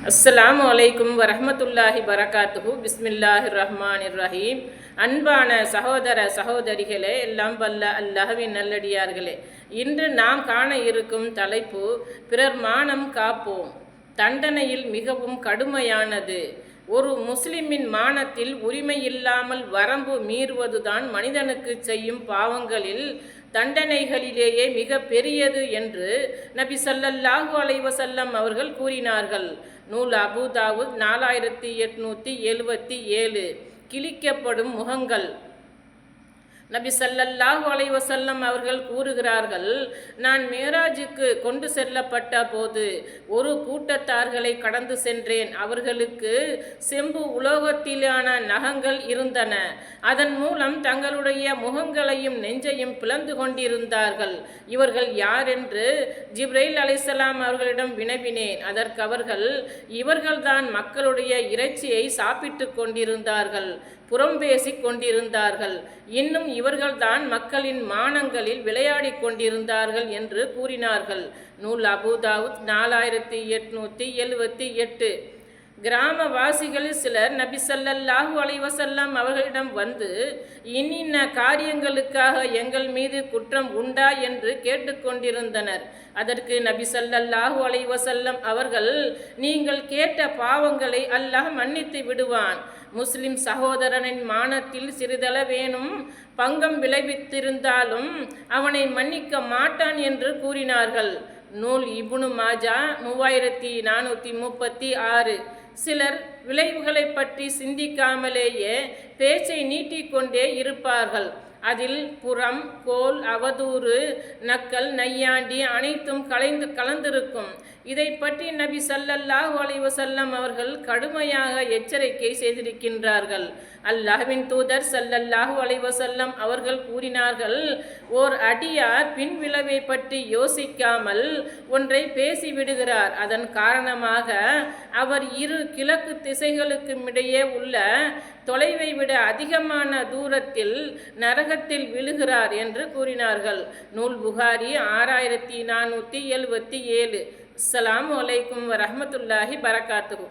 அஸ்ஸலாமு அலைக்கும் வரஹ்மத்துல்லாஹி பரகாத்துஹு. பிஸ்மில்லாஹிர் ரஹ்மானிர் ரஹீம். அன்பான சகோதர சகோதரிகளே, எல்லாம் வல்ல அல்லாஹ்வின் நல்லடியார்களே, இன்று நாம் காண இருக்கும் தலைப்பு பிறர் மானம் காப்போம். தண்டனையில் மிகவும் கடுமையானது. ஒரு முஸ்லிமின் மானத்தில் உரிமை இல்லாமல் வரம்பு மீறுவதுதான் மனிதனுக்கு செய்யும் பாவங்களில் தண்டனைகளிலேயே மிக பெரியது என்று நபி ஸல்லல்லாஹு அலைஹி வஸல்லம் அவர்கள் கூறினார்கள். நூல் அபூ தாவூத் 4877. கிழிக்கப்படும் முகங்கள். நபி ஸல்லல்லாஹு அலைஹி வஸல்லம் அவர்கள் கூறுகிறார்கள், நான் மேராஜுக்கு கொண்டு செல்லப்பட்ட போது ஒரு கூட்டத்தார்களை கடந்து சென்றேன். அவர்களுக்கு செம்பு உலோகத்திலான நகங்கள் இருந்தன. அதன் மூலம் தங்களுடைய முகங்களையும் நெஞ்சையும் பிளந்து கொண்டிருந்தார்கள். இவர்கள் யார் என்று ஜிப்ரைல் அலைஹிஸ்ஸலாம் அவர்களிடம் வினவினேன். அதற்கு அவர்கள், இவர்கள்தான் மக்களுடைய இறைச்சியை சாப்பிட்டு கொண்டிருந்தார்கள், புறம் பேசி கொண்டிருந்தார்கள், இன்னும் இவர்கள்தான் மக்களின் மானங்களில் விளையாடி கொண்டிருந்தார்கள் என்று கூறினார்கள். நூல் அபூ தாவூத் 4878. கிராமவாசிகளில் சிலர் நபி ஸல்லல்லாஹு அலைஹி வஸல்லம் அவர்களிடம் வந்து, இன்னின்ன காரியங்களுக்காக எங்கள் மீது குற்றம் உண்டா என்று கேட்டுக்கொண்டிருந்தனர். அதற்கு நபி ஸல்லல்லாஹு அலைஹி வஸல்லம் அவர்கள், நீங்கள் கேட்ட பாவங்களை அல்லாஹ் மன்னித்து விடுவான். முஸ்லிம் சகோதரனின் மானத்தில் சிறிதளவேனும் பங்கம் விளைவித்திருந்தாலும் அவனை மன்னிக்க மாட்டான் என்று கூறினார்கள். நூல் இப்னு மாஜா 3436. சிலர் விளைவுகளை பற்றி சிந்திக்காமலேயே பேச்சை நீட்டிக்கொண்டே இருப்பார்கள். அதில் புறம், கோல், அவதூறு, நக்கல், நையாண்டி அனைத்தும் கலந்திருக்கும். இதை பற்றி நபி ஸல்லல்லாஹு அலைஹி வஸல்லம் அவர்கள் கடுமையாக எச்சரிக்கை செய்திருக்கின்றார்கள். அல்லாஹ்வின் தூதர் ஸல்லல்லாஹு அலைஹி வஸல்லம் அவர்கள் கூறினார்கள், ஓர் அடியார் பின் விளைவை பற்றி யோசிக்காமல் ஒன்றை பேசிவிடுகிறார். அதன் காரணமாக அவர் இரு கிழக்கு திசைகளுக்கும் இடையே உள்ள தொலைவை விட அதிகமான தூரத்தில் நரகத்தில் விழுகிறார் என்று கூறினார்கள். நூல் புகாரி 6477. அஸ்ஸலாமு அலைக்கும் வரஹ்மத்துல்லாஹி பரகாத்துஹு.